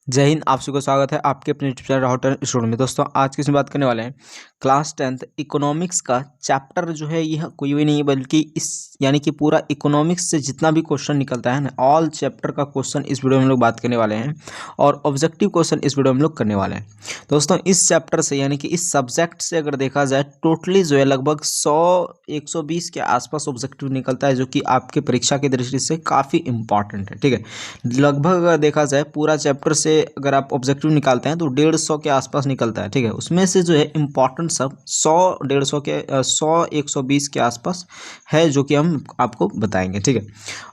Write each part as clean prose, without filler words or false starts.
जय हिंद। आप सभी को स्वागत है आपके अपने यूट्यूब चैनल राहुल स्टूडेंट में। दोस्तों आज की इसमें बात करने वाले हैं क्लास 10th इकोनॉमिक्स का चैप्टर जो है यह कोई भी नहीं है बल्कि इस यानी कि पूरा इकोनॉमिक्स से जितना भी क्वेश्चन निकलता है ना, ऑल चैप्टर का क्वेश्चन इस वीडियो में हम लोग बात करने वाले हैं और ऑब्जेक्टिव क्वेश्चन इस वीडियो में हम लोग करने वाले हैं। दोस्तों इस चैप्टर से यानी कि इस सब्जेक्ट से अगर देखा जाए टोटली जो है लगभग 100-120 के आसपास ऑब्जेक्टिव निकलता है, जो कि आपके परीक्षा की दृष्टि से काफ़ी इंपॉर्टेंट है। ठीक है, लगभग अगर देखा जाए पूरा चैप्टर से अगर आप ऑब्जेक्टिव निकालते हैं तो 150 के आसपास निकलता है। ठीक है, उसमें से जो है इम्पॉर्टेंट सब 100-150 के 100-120 के आसपास है, जो कि हम आपको बताएंगे। ठीक है,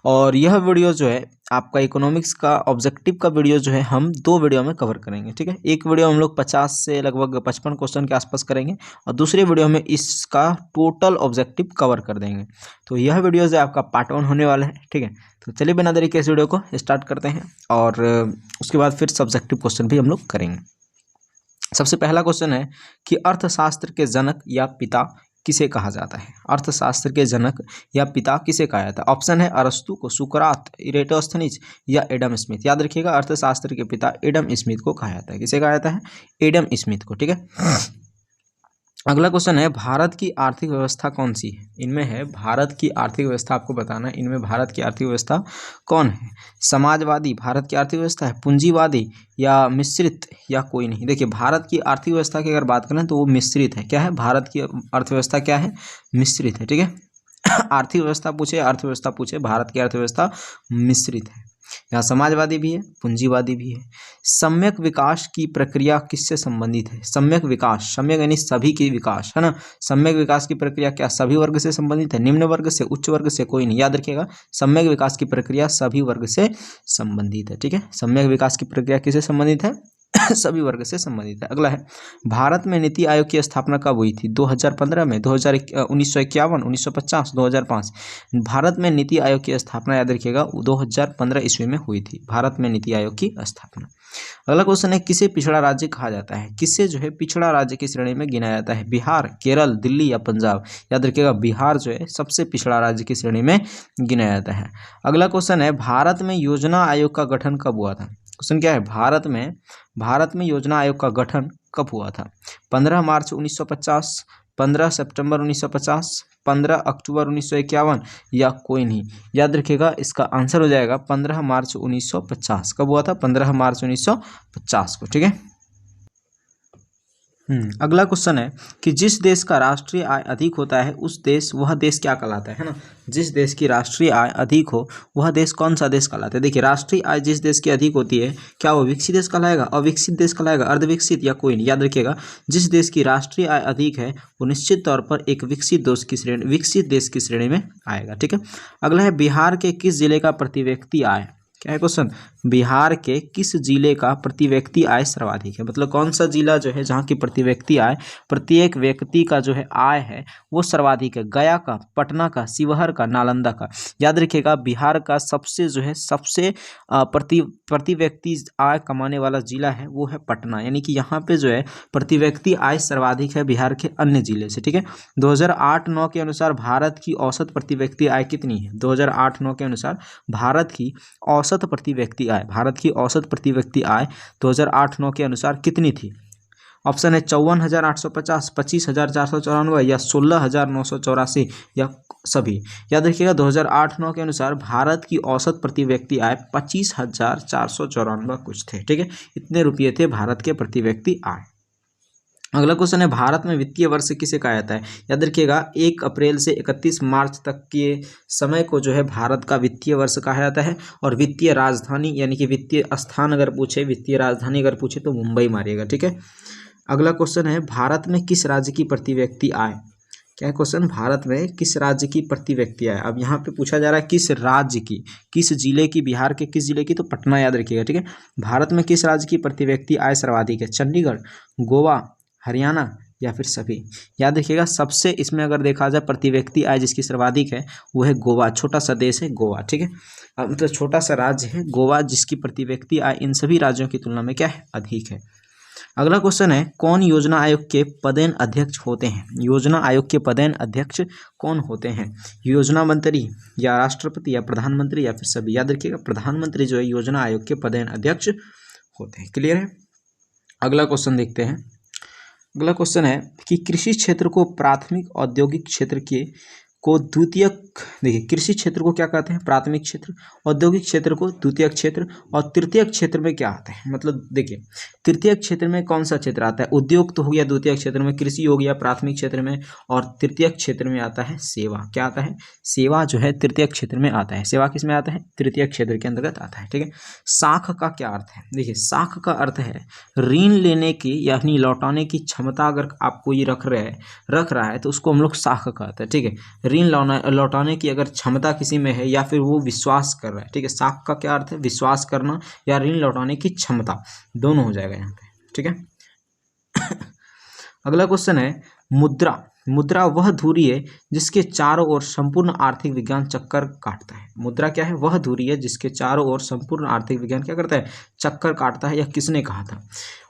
और यह वीडियो जो है आपका इकोनॉमिक्स का ऑब्जेक्टिव का वीडियो जो है हम 2 वीडियो में कवर करेंगे। ठीक है, एक वीडियो हम लोग 50 से लगभग 55 क्वेश्चन के आसपास करेंगे और दूसरे वीडियो में इसका टोटल ऑब्जेक्टिव कवर कर देंगे। तो यह वीडियो जो है आपका पार्ट 1 होने वाला है। ठीक है, तो चलिए बिना देरी के इस वीडियो को स्टार्ट करते हैं और उसके बाद फिर सब्जेक्टिव क्वेश्चन भी हम लोग करेंगे। सबसे पहला क्वेश्चन है कि अर्थशास्त्र के जनक या पिता किसे कहा जाता है? अर्थशास्त्र के जनक या पिता किसे कहा जाता है? ऑप्शन है अरस्तु को, सुकरात, इरेटोस्थनीज या एडम स्मिथ। याद रखिएगा अर्थशास्त्र के पिता एडम स्मिथ को कहा जाता है। किसे कहा जाता है? एडम स्मिथ को। ठीक है, अगला क्वेश्चन है भारत की आर्थिक व्यवस्था कौन सी है? इनमें है भारत की आर्थिक व्यवस्था, आपको बताना है इनमें भारत की आर्थिक व्यवस्था कौन है? समाजवादी भारत की आर्थिक व्यवस्था है, पूंजीवादी या मिश्रित या कोई नहीं? देखिए भारत की आर्थिक व्यवस्था की अगर बात करें तो वो मिश्रित है। क्या है? भारत की अर्थव्यवस्था क्या है? मिश्रित है। ठीक है, आर्थिक व्यवस्था पूछे, अर्थव्यवस्था पूछे, भारत की अर्थव्यवस्था मिश्रित है। यहाँ समाजवादी भी है, पूंजीवादी भी है। सम्यक विकास की प्रक्रिया किससे संबंधित है? सम्यक विकास, सम्यक यानी सभी की विकास है ना। सम्यक विकास की प्रक्रिया क्या सभी वर्ग से संबंधित है? निम्न वर्ग से, उच्च वर्ग से, कोई नहीं? याद रखिएगा सम्यक विकास की प्रक्रिया सभी वर्ग से संबंधित है। ठीक है, सम्यक विकास की प्रक्रिया किससे संबंधित है? सभी वर्ग से संबंधित है। अगला है भारत में नीति आयोग की स्थापना कब हुई थी? 2015 में, 1951, 1950, 2005? भारत में नीति आयोग की स्थापना याद रखिएगा 2015 ईस्वी में हुई थी भारत में नीति आयोग की स्थापना। अगला क्वेश्चन है किसे पिछड़ा राज्य कहा जाता है? किसे जो है पिछड़ा राज्य की श्रेणी में गिनाया जाता है? बिहार, केरल, दिल्ली या पंजाब? याद रखिएगा बिहार जो है सबसे पिछड़ा राज्य की श्रेणी में गिनाया जाता है। अगला क्वेश्चन है भारत में योजना आयोग का गठन कब हुआ था? क्वेश्चन क्या है? भारत में योजना आयोग का गठन कब हुआ था? 15 मार्च 1950, 15 सितंबर 1950, 15 अक्टूबर 1951 या कोई नहीं? याद रखिएगा इसका आंसर हो जाएगा 15 मार्च 1950। कब हुआ था? 15 मार्च 1950 को। ठीक है, अगला क्वेश्चन है कि जिस देश का राष्ट्रीय आय अधिक होता है वह देश क्या कहलाता है ना? जिस देश की राष्ट्रीय आय अधिक हो वह देश कौन सा देश कहलाता है? देखिए राष्ट्रीय आय जिस देश की अधिक होती है क्या वो विकसित देश कहलाएगा, अविकसित देश कहलाएगा, अर्धविकसित या कोई नहीं? याद रखिएगा जिस देश की राष्ट्रीय आय अधिक है वो निश्चित तौर पर एक विकसित देश की श्रेणी में आएगा। ठीक है, अगला है बिहार के किस जिले का प्रति व्यक्ति आय? क्या है क्वेश्चन? बिहार के किस जिले का प्रति व्यक्ति आय सर्वाधिक है? मतलब कौन सा जिला जो है जहाँ की प्रति व्यक्ति आय, प्रत्येक व्यक्ति का जो है आय है वो सर्वाधिक है? गया का, पटना का, शिवहर का, नालंदा का? याद रखिएगा बिहार का सबसे प्रति व्यक्ति आय कमाने वाला जिला है वो है पटना, यानी कि यहाँ पे जो है प्रति व्यक्ति आय सर्वाधिक है बिहार के अन्य जिले से। ठीक है, 2008-9 के अनुसार भारत की औसत प्रति व्यक्ति आय कितनी है? 2008-9 के अनुसार भारत की औसत प्रति व्यक्ति आय 2008-9 के अनुसार कितनी थी? ऑप्शन है 54,850, 25,494 या 16,984 या सभी? याद रखिएगा 2008-9 के अनुसार भारत की औसत प्रति व्यक्ति आय 25,494 कुछ थे। ठीक है, इतने रुपये थे भारत के प्रति व्यक्ति आय। अगला क्वेश्चन है भारत में वित्तीय वर्ष किसे कहा जाता है? याद रखिएगा 1 अप्रैल से 31 मार्च तक के समय को जो है भारत का वित्तीय वर्ष कहा जाता है। और वित्तीय राजधानी यानी कि वित्तीय स्थान अगर पूछे, वित्तीय राजधानी अगर पूछे तो मुंबई मारिएगा। ठीक है, अगला क्वेश्चन है भारत में किस राज्य की प्रति व्यक्ति आय? क्या है क्वेश्चन? भारत में किस राज्य की प्रति व्यक्ति आय? अब यहाँ पे पूछा जा रहा है किस राज्य की, किस जिले की? बिहार के किस जिले की? तो पटना याद रखिएगा। ठीक है, भारत में किस राज्य की प्रति व्यक्ति आय सर्वाधिक है? चंडीगढ़, गोवा, हरियाणा या फिर सभी? याद रखिएगा सबसे इसमें अगर देखा जाए प्रति व्यक्ति आय जिसकी सर्वाधिक है वो है गोवा। छोटा सा देश है गोवा। ठीक है, मतलब छोटा सा राज्य है गोवा जिसकी प्रति व्यक्ति आय इन सभी राज्यों की तुलना में क्या है? अधिक है। अगला क्वेश्चन है कौन योजना आयोग के पदेन अध्यक्ष होते हैं? योजना आयोग के पदेन अध्यक्ष कौन होते हैं? योजना मंत्री या राष्ट्रपति या प्रधानमंत्री या फिर सभी? याद रखिएगा प्रधानमंत्री जो है योजना आयोग के पदेन अध्यक्ष होते हैं। क्लियर है। अगला क्वेश्चन देखते हैं। अगला क्वेश्चन है कि कृषि क्षेत्र को प्राथमिक औद्योगिक क्षेत्र को द्वितीयक, देखिए कृषि क्षेत्र को क्या कहते हैं, प्राथमिक क्षेत्र, औद्योगिक क्षेत्र को द्वितीयक क्षेत्र, और तृतीयक क्षेत्र में क्या आता है, मतलब देखिए तृतीयक क्षेत्र में कौन सा क्षेत्र आता है, उद्योग तो हो गया द्वितीयक क्षेत्र में, कृषि हो गया प्राथमिक क्षेत्र में, और तृतीयक क्षेत्र में आता है सेवा। क्या आता है, सेवा जो है तृतीयक क्षेत्र में आता है। सेवा किस में आता है, तृतीयक क्षेत्र के अंतर्गत आता है। ठीक है। साख का क्या अर्थ है, देखिए साख का अर्थ है ऋण लेने की यानी लौटाने की क्षमता। अगर आप कोई रख रहा है तो उसको हम लोग साख कहते हैं। ठीक है। ऋण लौटाने की अगर क्षमता किसी में है या फिर वो विश्वास कर रहा है। ठीक है। साख का क्या अर्थ है, विश्वास करना या ऋण लौटाने की क्षमता, दोनों हो जाएगा यहाँ पे। ठीक है। अगला क्वेश्चन है मुद्रा। मुद्रा वह धुरी है जिसके चारों ओर संपूर्ण आर्थिक विज्ञान चक्कर काटता है। मुद्रा क्या है, वह धुरी है जिसके चारों ओर संपूर्ण आर्थिक विज्ञान क्या करता है, चक्कर काटता है। यह किसने कहा था,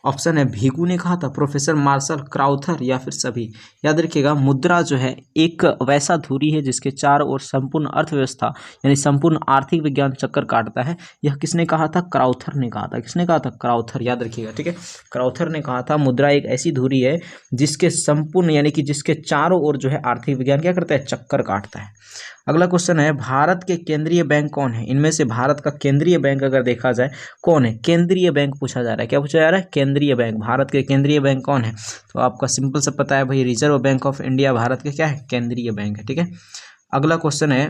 ऑप्शन है भीगू ने कहा था, प्रोफेसर मार्शल, क्राउथर, या फिर सभी। याद रखिएगा मुद्रा जो है एक वैसा धुरी है जिसके चारों ओर संपूर्ण अर्थव्यवस्था यानी संपूर्ण आर्थिक विज्ञान चक्कर काटता है। यह किसने कहा था, क्राउथर ने कहा था। किसने कहा था, क्राउथर। याद रखिएगा। ठीक है। क्राउथर ने कहा था मुद्रा एक ऐसी धुरी है जिसके संपूर्ण यानी कि जिसके चारों ओर जो है आर्थिक विज्ञान क्या करता है, चक्कर काटता है। अगला क्वेश्चन है भारत के केंद्रीय बैंक कौन है। इनमें से भारत का केंद्रीय बैंक अगर देखा जाए कौन है, केंद्रीय बैंक पूछा जा रहा है। क्या पूछा जा रहा है, केंद्रीय बैंक। भारत के केंद्रीय बैंक कौन है, तो आपका सिंपल से पता है भाई, reserve bank of India Bharat के क्या है, केंद्रीय बैंक है। ठीक है। अगला क्वेश्चन है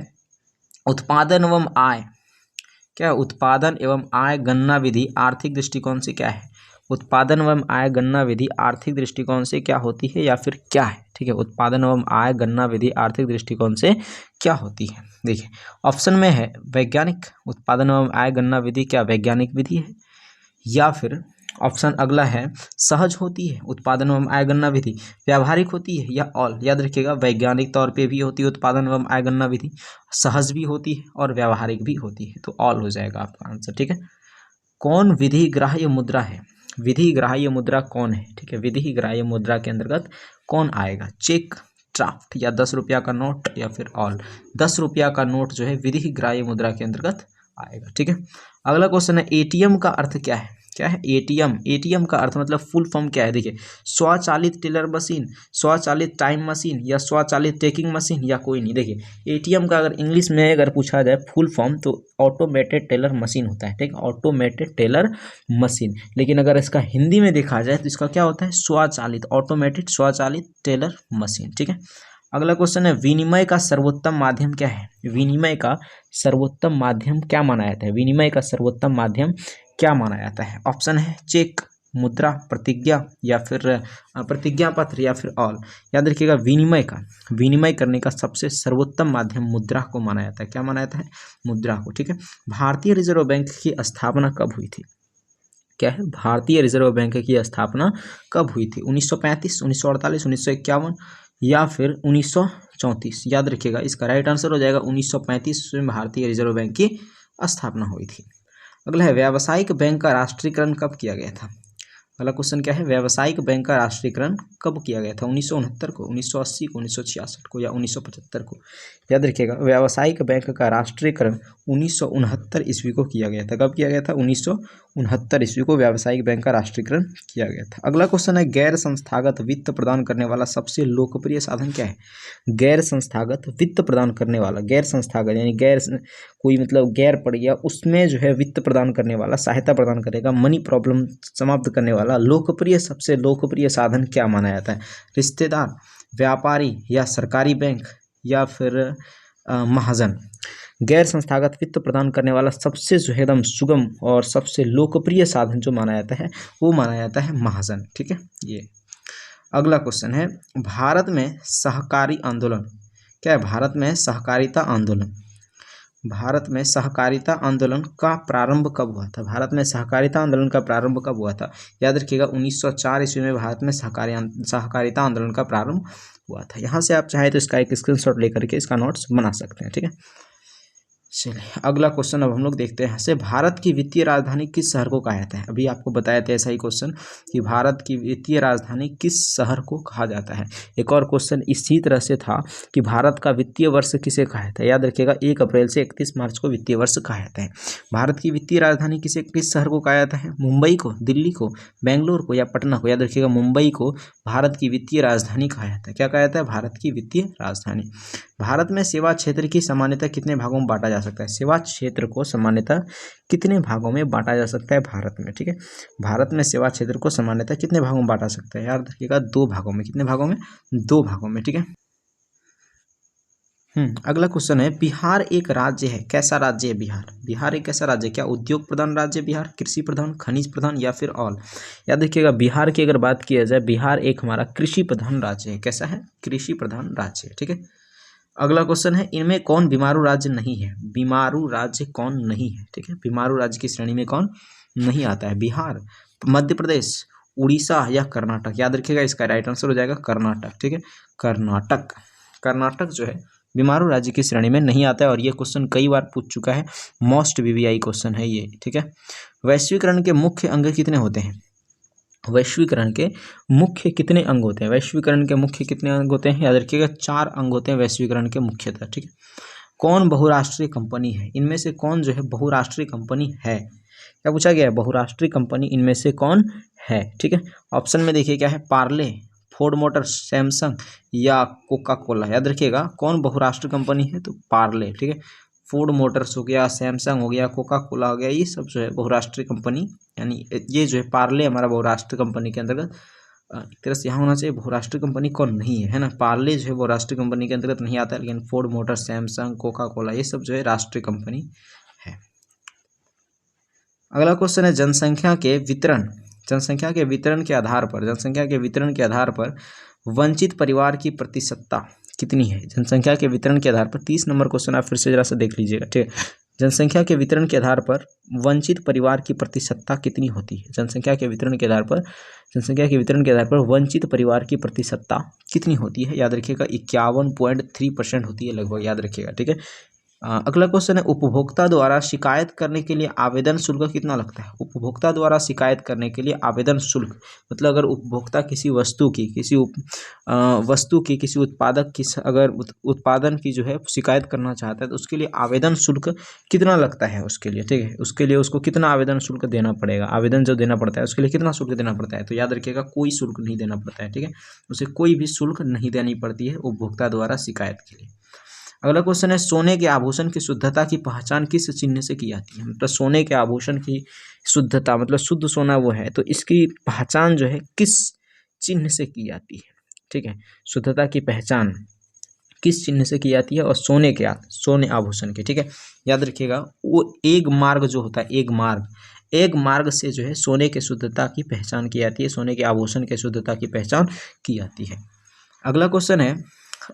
उत्पादन एवं आय। क्या उत्पादन एवं आय गणना विधि आर्थिक दृष्टिकोण से क्या है, उत्पादन एवं आय गणना विधि आर्थिक दृष्टिकोण से क्या होती है या फिर क्या है। ठीक है। उत्पादन एवं आय गणना विधि आर्थिक दृष्टिकोण से क्या होती है। देखिए ऑप्शन में है वैज्ञानिक, उत्पादन एवं आय गणना विधि क्या वैज्ञानिक विधि है, या फिर ऑप्शन अगला है सहज होती है उत्पादन एवं आय गणना विधि, व्यावहारिक होती है, या ऑल। याद रखिएगा वैज्ञानिक तौर पे भी होती है उत्पादन एवं आय गणना विधि, सहज भी होती है और व्यावहारिक भी होती है, तो ऑल हो जाएगा आपका आंसर। ठीक है। कौन विधि ग्राह्य मुद्रा है, विधि ग्राह्य मुद्रा कौन है। ठीक है। विधि ग्राह्य मुद्रा के अंतर्गत कौन आएगा, चेक, ड्राफ्ट, या 10 रुपया का नोट, या फिर ऑल। 10 रुपया का नोट जो है विधि ग्राह्य मुद्रा के अंतर्गत आएगा। ठीक है। अगला क्वेश्चन है एटीएम का अर्थ क्या है। क्या है एटीएम, एटीएम का अर्थ मतलब फुल फॉर्म क्या है। देखिए स्वचालित टेलर मशीन, स्वचालित टाइम मशीन, या स्वचालित टेकिंग मशीन, या कोई नहीं। देखिए एटीएम का अगर इंग्लिश में अगर पूछा जाए फुल फॉर्म तो ऑटोमेटेड टेलर मशीन होता है। ठीक है। Automated teller machine. लेकिन अगर इसका हिंदी में देखा जाए तो इसका क्या होता है, स्वचालित, ऑटोमेटेड स्वचालित टेलर मशीन। ठीक है। अगला क्वेश्चन है विनिमय का सर्वोत्तम माध्यम क्या है। विनिमय का सर्वोत्तम माध्यम क्या माना जाता है, विनिमय का सर्वोत्तम माध्यम क्या माना जाता है। ऑप्शन है चेक, मुद्रा, प्रतिज्ञा, या फिर प्रतिज्ञा पत्र, या फिर ऑल। याद रखिएगा विनिमय करने का सबसे सर्वोत्तम माध्यम मुद्रा को माना जाता है। क्या माना जाता है, मुद्रा को। ठीक है। भारतीय रिजर्व बैंक की स्थापना कब हुई थी, क्या है, भारतीय रिजर्व बैंक की स्थापना कब हुई थी, 1935, 1948, 1951, या फिर 1934। याद रखिएगा इसका राइट आंसर हो जाएगा 1935 में भारतीय रिजर्व बैंक की स्थापना हुई थी। अगला है व्यावसायिक बैंक का राष्ट्रीयकरण कब किया गया था। अगला क्वेश्चन क्या है, व्यावसायिक बैंक का राष्ट्रीयकरण कब किया गया था, 1969 को, 1980 को, 1966 को, या 1975 को। याद रखिएगा व्यावसायिक बैंक का राष्ट्रीयकरण 1969 ईस्वी को किया गया था। कब किया गया था, 1969 ईस्वी को व्यावसायिक बैंक का राष्ट्रीयकरण किया गया था। अगला क्वेश्चन है गैर संस्थागत वित्त प्रदान करने वाला सबसे लोकप्रिय साधन क्या है। गैर संस्थागत वित्त प्रदान करने वाला, गैर संस्थागत यानी गैर कोई मतलब गैर पड़ गया उसमें जो है वित्त प्रदान करने वाला, सहायता प्रदान करेगा, मनी प्रॉब्लम समाप्त करने वाला लोकप्रिय सबसे लोकप्रिय साधन क्या माना जाता है, रिश्तेदार, व्यापारी, या सरकारी बैंक, या फिर महाजन। गैर संस्थागत वित्त प्रदान करने वाला सबसे जो है एकदम सुगम और सबसे लोकप्रिय साधन जो माना जाता है वो माना जाता है महाजन। ठीक है। ये अगला क्वेश्चन है भारत में सहकारी आंदोलन क्या है, भारत में सहकारिता आंदोलन, भारत में सहकारिता आंदोलन का प्रारंभ कब हुआ था, भारत में सहकारिता आंदोलन का प्रारंभ कब हुआ था। याद रखिएगा 1904 ईस्वी में भारत में सहकारिता आंदोलन का प्रारंभ हुआ था। यहाँ से आप चाहें तो इसका एक स्क्रीनशॉट लेकर के इसका नोट्स बना सकते हैं। ठीक है। चलिए अगला क्वेश्चन अब हम लोग देखते हैं। से भारत की वित्तीय राजधानी किस शहर को कहा जाता है? अभी आपको बताया था ऐसा ही क्वेश्चन कि भारत की वित्तीय राजधानी किस शहर को कहा जाता है। एक और क्वेश्चन इसी तरह से था कि भारत का वित्तीय वर्ष किसे कहा जाता है? याद रखिएगा 1 अप्रैल से 31 मार्च को वित्तीय वर्ष कहा जाता है। भारत की वित्तीय राजधानी किस शहर को कहा जाता है? मुंबई को, दिल्ली को, बेंगलोर को या पटना को? याद रखिएगा मुंबई को भारत की वित्तीय राजधानी कहा जाता है। क्या कहा जाता है? भारत की वित्तीय राजधानी। भारत में सेवा क्षेत्र की सामान्यतः कितने भागों में बांटा जा सकता है? सेवा क्षेत्र को सामान्यतः कितने भागों में बांटा जा सकता है भारत में? ठीक है, भारत में सेवा क्षेत्र को सामान्यतः कितने भागों में बांटा सकता है? याद रखिएगा 2 भागों में। कितने भागों में? 2 भागों में। ठीक है। अगला क्वेश्चन है, बिहार एक राज्य है, कैसा राज्य है बिहार? बिहार एक कैसा राज्य है? क्या उद्योग प्रधान राज्य है बिहार, कृषि प्रधान, खनिज प्रधान या फिर ऑल? याद रखिएगा बिहार की अगर बात किया जाए, बिहार एक हमारा कृषि प्रधान राज्य है। कैसा है? कृषि प्रधान राज्य है। ठीक है। अगला क्वेश्चन है, इनमें कौन बीमारू राज्य नहीं है? बीमारू राज्य कौन नहीं है? ठीक है, बीमारू राज्य की श्रेणी में कौन नहीं आता है? बिहार, मध्य प्रदेश, उड़ीसा या कर्नाटक? याद रखिएगा इसका राइट आंसर हो जाएगा कर्नाटक। ठीक है, कर्नाटक। कर्नाटक जो है बीमारू राज्य की श्रेणी में नहीं आता है और ये क्वेश्चन कई बार पूछ चुका है, मोस्ट वीवीआई क्वेश्चन है ये। ठीक है। वैश्वीकरण के मुख्य अंग कितने होते हैं? वैश्वीकरण के मुख्य कितने अंग होते हैं? वैश्वीकरण के मुख्य कितने अंग होते हैं? याद रखिएगा 4 अंग होते हैं वैश्वीकरण के मुख्यतः। ठीक है। कौन बहुराष्ट्रीय कंपनी है? इनमें से कौन जो है बहुराष्ट्रीय कंपनी है? क्या पूछा गया है? बहुराष्ट्रीय कंपनी इनमें से कौन है? ठीक है। ऑप्शन में देखिए क्या है, पार्ले, फोर्ड मोटर्स, सैमसंग या कोका कोला? याद रखिएगा कौन बहुराष्ट्रीय कंपनी है? तो पार्ले। ठीक है, फोर्ड मोटर्स हो गया, सैमसंग हो गया, कोका कोला हो गया, ये सब जो है बहुराष्ट्रीय कंपनी, यानी ये जो है पार्ले हमारा बहुराष्ट्रीय कंपनी के अंतर्गत एक तरह से यहाँ होना चाहिए। बहुराष्ट्रीय कंपनी कौन नहीं है, है ना? पार्ले जो है बहुराष्ट्रीय कंपनी के अंतर्गत नहीं आता है, लेकिन Ford Motors, Samsung, Coca Cola ये सब जो है राष्ट्रीय कंपनी है। अगला क्वेश्चन है, जनसंख्या के वितरण के आधार पर वंचित परिवार की प्रतिशतता कितनी है? जनसंख्या के वितरण के आधार पर 30 नंबर क्वेश्चन आप फिर से जरा सा देख लीजिएगा। ठीक है, जनसंख्या के वितरण के आधार पर वंचित परिवार की प्रतिशतता कितनी होती है? जनसंख्या के वितरण के आधार पर वंचित परिवार की प्रतिशतता कितनी होती है? याद रखिएगा 51.3% होती है लगभग, याद रखिएगा। ठीक है। अगला क्वेश्चन है, उपभोक्ता द्वारा शिकायत करने के लिए आवेदन शुल्क कितना लगता है? उपभोक्ता द्वारा शिकायत करने के लिए आवेदन शुल्क, मतलब अगर उपभोक्ता किसी वस्तु की किसी उत्पादक की अगर उत्पादन की जो है शिकायत करना चाहता है तो उसके लिए आवेदन शुल्क कितना लगता है उसके लिए? ठीक है, उसके लिए उसको कितना आवेदन शुल्क देना पड़ेगा? आवेदन जो देना पड़ता है उसके लिए कितना शुल्क देना पड़ता है? तो याद रखिएगा कोई शुल्क नहीं देना पड़ता है। ठीक है, उसे कोई भी शुल्क नहीं देनी पड़ती है उपभोक्ता द्वारा शिकायत के लिए। अगला क्वेश्चन है, सोने के आभूषण की शुद्धता की पहचान किस चिन्ह से की जाती है? मतलब सोने के आभूषण की शुद्धता, मतलब शुद्ध सोना वो है, तो इसकी पहचान जो है किस चिन्ह से की जाती है? ठीक है, शुद्धता की पहचान किस चिन्ह से की जाती है? और सोने आभूषण की। ठीक है, याद रखिएगा वो एक मार्ग जो होता है, एक मार्ग से जो है सोने के शुद्धता की पहचान की जाती है, सोने के आभूषण के शुद्धता की पहचान की जाती है। अगला क्वेश्चन है,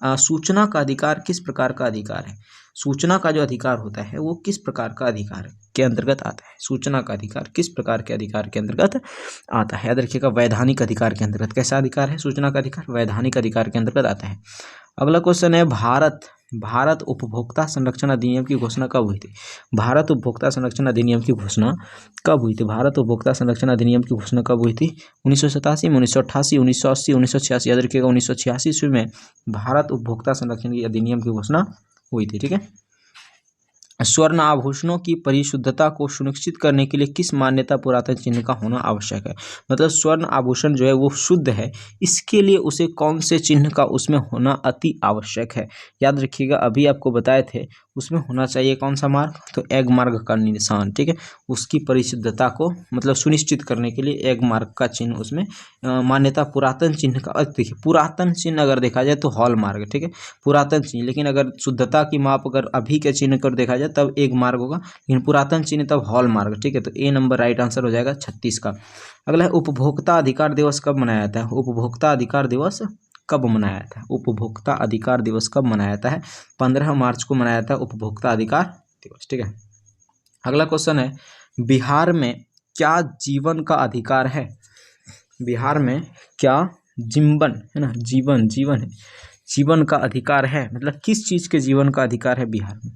सूचना का अधिकार किस प्रकार का अधिकार है? सूचना का जो अधिकार होता है वो किस प्रकार का अधिकार के अंतर्गत आता है? सूचना का अधिकार किस प्रकार के अधिकार के अंतर्गत आता है? याद रखिएगा वैधानिक अधिकार के अंतर्गत। कैसा अधिकार है सूचना का अधिकार? वैधानिक अधिकार के अंतर्गत आता है। अगला क्वेश्चन है, भारत उपभोक्ता संरक्षण अधिनियम की घोषणा कब हुई थी? भारत उपभोक्ता संरक्षण अधिनियम की घोषणा कब हुई थी? भारत उपभोक्ता संरक्षण अधिनियम की घोषणा कब हुई थी? 1987 में, 1988, 1980, 1986? याद रखिएगा 1986 ईस्वी में भारत उपभोक्ता संरक्षण अधिनियम की घोषणा हुई थी। ठीक है। स्वर्ण आभूषणों की परिशुद्धता को सुनिश्चित करने के लिए किस मान्यता पुरातन चिन्ह का होना आवश्यक है? मतलब स्वर्ण आभूषण जो है वो शुद्ध है, इसके लिए उसे कौन से चिन्ह का उसमें होना अति आवश्यक है? याद रखिएगा अभी आपको बताए थे उसमें होना चाहिए कौन सा मार्ग? तो एग मार्ग का निशान। ठीक है, उसकी परिशुद्धता को मतलब सुनिश्चित करने के लिए एग मार्ग का चिन्ह उसमें मान्यता पुरातन चिन्ह का। देखिए पुरातन चिन्ह अगर देखा जाए तो हॉल मार्ग। ठीक है, पुरातन चिन्ह, लेकिन अगर शुद्धता की माप अगर अभी के चिन्ह कर देखा जाए तब एक मार्ग होगा, लेकिन पुरातन चिन्ह तब हॉल मार्ग। ठीक है, तो ए नंबर राइट आंसर हो जाएगा 36 का। अगला है, उपभोक्ता अधिकार दिवस कब मनाया जाता है? उपभोक्ता अधिकार दिवस कब मनाया जाता है? उपभोक्ता अधिकार दिवस कब मनाया जाता है? 15 मार्च को मनाया जाता है उपभोक्ता अधिकार दिवस। ठीक है। अगला क्वेश्चन है, बिहार में क्या जीवन का अधिकार है? बिहार में क्या जीवन है ना, जीवन है, जीवन का अधिकार है, मतलब किस चीज के जीवन का अधिकार है बिहार में?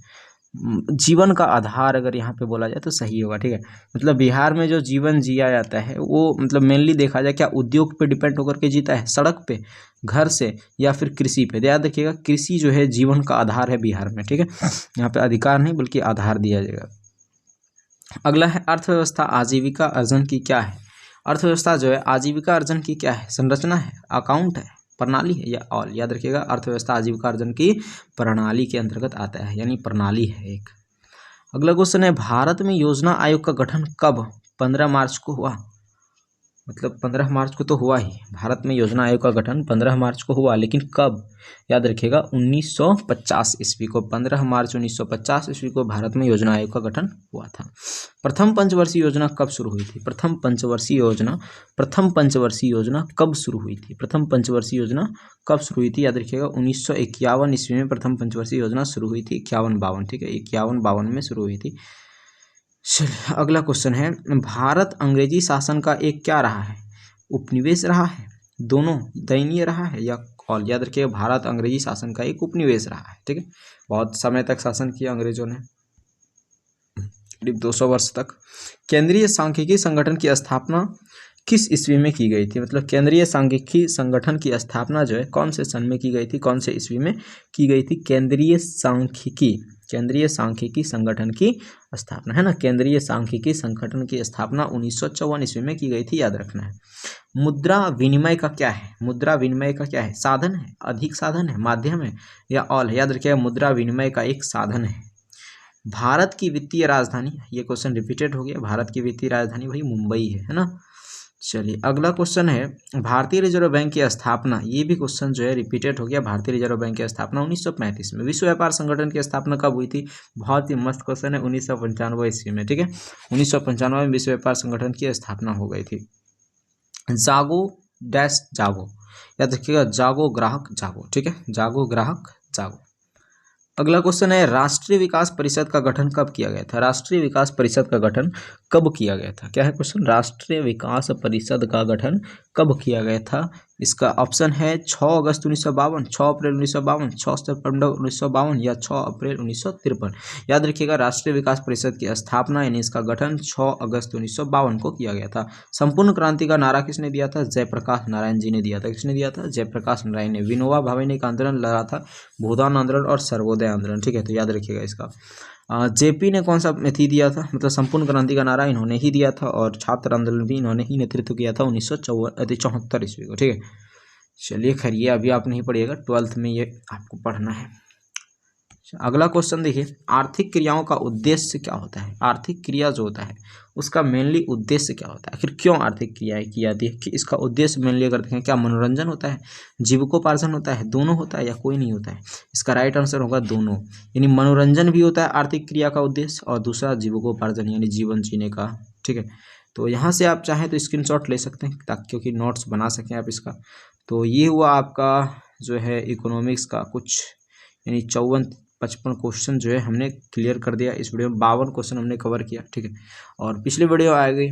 जीवन का आधार अगर यहाँ पे बोला जाए तो सही होगा, ठीक है। मतलब बिहार में जो जीवन जिया जाता है वो मतलब मेनली देखा जाए क्या उद्योग पे डिपेंड होकर के जीता है, सड़क पे, घर से, या फिर कृषि पे। याद रखिएगा कृषि जो है जीवन का आधार है बिहार में, ठीक है। यहाँ पे अधिकार नहीं बल्कि आधार दिया जाएगा। अगला है अर्थव्यवस्था आजीविका अर्जन की क्या है। अर्थव्यवस्था जो है आजीविका अर्जन की क्या है, संरचना है, अकाउंट है, प्रणाली है या ऑल। याद रखिएगा अर्थव्यवस्था आजीविका अर्जन की प्रणाली के अंतर्गत आता है, यानी प्रणाली है एक। अगला क्वेश्चन है भारत में योजना आयोग का गठन कब 15 मार्च को हुआ। मतलब 15 मार्च को तो हुआ ही, भारत में योजना आयोग का गठन 15 मार्च को हुआ, लेकिन कब, याद रखिएगा 1950 ईस्वी को, 15 मार्च 1950 ईस्वी को भारत में योजना आयोग का गठन हुआ था। प्रथम पंचवर्षीय योजना कब शुरू हुई थी। प्रथम पंचवर्षीय योजना कब शुरू हुई थी। प्रथम पंचवर्षीय योजना कब शुरू हुई थी, याद रखिएगा 1951 ईस्वी में प्रथम पंचवर्षीय योजना शुरू हुई थी। 51-52, ठीक है, 51-52 में शुरू हुई थी। चलिए अगला क्वेश्चन है भारत अंग्रेजी शासन का एक क्या रहा है, उपनिवेश रहा है, दोनों, दयनीय रहा है या ऑल। याद रखिए भारत अंग्रेजी शासन का एक उपनिवेश रहा है, ठीक है। बहुत समय तक शासन किया अंग्रेजों ने, करीब 200 वर्ष तक। केंद्रीय सांख्यिकी संगठन की स्थापना किस ईस्वी में की गई थी। मतलब केंद्रीय सांख्यिकी संगठन की स्थापना जो है कौन से सन में की गई थी, कौन से ईस्वी में की गई थी। केंद्रीय सांख्यिकी संगठन की स्थापना, है ना, केंद्रीय सांख्यिकी संगठन की स्थापना 1954 ईस्वी में की गई थी, याद रखना है। मुद्रा विनिमय का क्या है, मुद्रा विनिमय का क्या है, साधन है, अधिक साधन है, माध्यम है या ऑल। याद रखिएगा मुद्रा विनिमय का एक साधन है। भारत की वित्तीय राजधानी, ये क्वेश्चन रिपीटेड हो गया, भारत की वित्तीय राजधानी वही मुंबई है ना। चलिए अगला क्वेश्चन है भारतीय रिजर्व बैंक की स्थापना, ये भी क्वेश्चन जो है रिपीटेड हो गया। भारतीय रिजर्व बैंक की स्थापना 1935 में। विश्व व्यापार संगठन की स्थापना कब हुई थी, बहुत ही मस्त क्वेश्चन है, 1995 ईस्वी में, ठीक है। 1995 में विश्व व्यापार संगठन की स्थापना हो गई थी। जागो डैश जागो, याद रखिएगा जागो ग्राहक जागो, ठीक है, जागो ग्राहक जागो। अगला क्वेश्चन है राष्ट्रीय विकास परिषद का गठन कब किया गया था। राष्ट्रीय विकास परिषद का गठन कब किया गया था, क्या है क्वेश्चन, राष्ट्रीय विकास परिषद का गठन कब किया गया था। इसका ऑप्शन है 6 अगस्त 1952, 6 अप्रैल 1952, 6 सितंबर 1952 या 6 अप्रैल 1953। याद रखिएगा राष्ट्रीय विकास परिषद की स्थापना यानी इसका गठन 6 अगस्त 1952 को किया गया था। संपूर्ण क्रांति का नारा किसने दिया था, जयप्रकाश नारायण जी ने दिया था। किसने दिया था, जयप्रकाश नारायण ने। विनोबा भावे ने एक आंदोलन लड़ा था, भूदान आंदोलन और सर्वोदय आंदोलन, ठीक है, तो याद रखिएगा इसका। जेपी ने कौन सा मेथी दिया था, मतलब संपूर्ण क्रांति का नारा इन्होंने ही दिया था और छात्र आंदोलन भी इन्होंने ही नेतृत्व किया था 1974 ईस्वी को, ठीक है। चलिए खैर ये अभी आप नहीं पढ़िएगा, 12th में ये आपको पढ़ना है। अगला क्वेश्चन देखिए आर्थिक क्रियाओं का उद्देश्य क्या होता है। आर्थिक क्रिया जो होता है उसका मेनली उद्देश्य क्या होता है, आखिर क्यों आर्थिक क्रियाएं की जाती है, कि इसका उद्देश्य मेनली अगर देखें क्या मनोरंजन होता है, जीविकोपार्जन होता है, दोनों होता है या कोई नहीं होता है। इसका राइट आंसर होगा दोनों, यानी मनोरंजन भी होता है आर्थिक क्रिया का उद्देश्य और दूसरा जीविकोपार्जन यानी जीवन जीने का, ठीक है। तो यहाँ से आप चाहें तो स्क्रीनशॉट ले सकते हैं ताकि क्योंकि नोट्स बना सकें आप इसका। तो ये हुआ आपका जो है इकोनॉमिक्स का कुछ यानी 54-55 क्वेश्चन जो है हमने क्लियर कर दिया। इस वीडियो में 52 क्वेश्चन हमने कवर किया, ठीक है। और पिछली वीडियो आ गई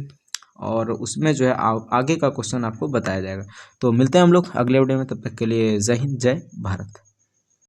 और उसमें जो है आगे का क्वेश्चन आपको बताया जाएगा। तो मिलते हैं हम लोग अगले वीडियो में, तब तक के लिए जय हिंद जय भारत।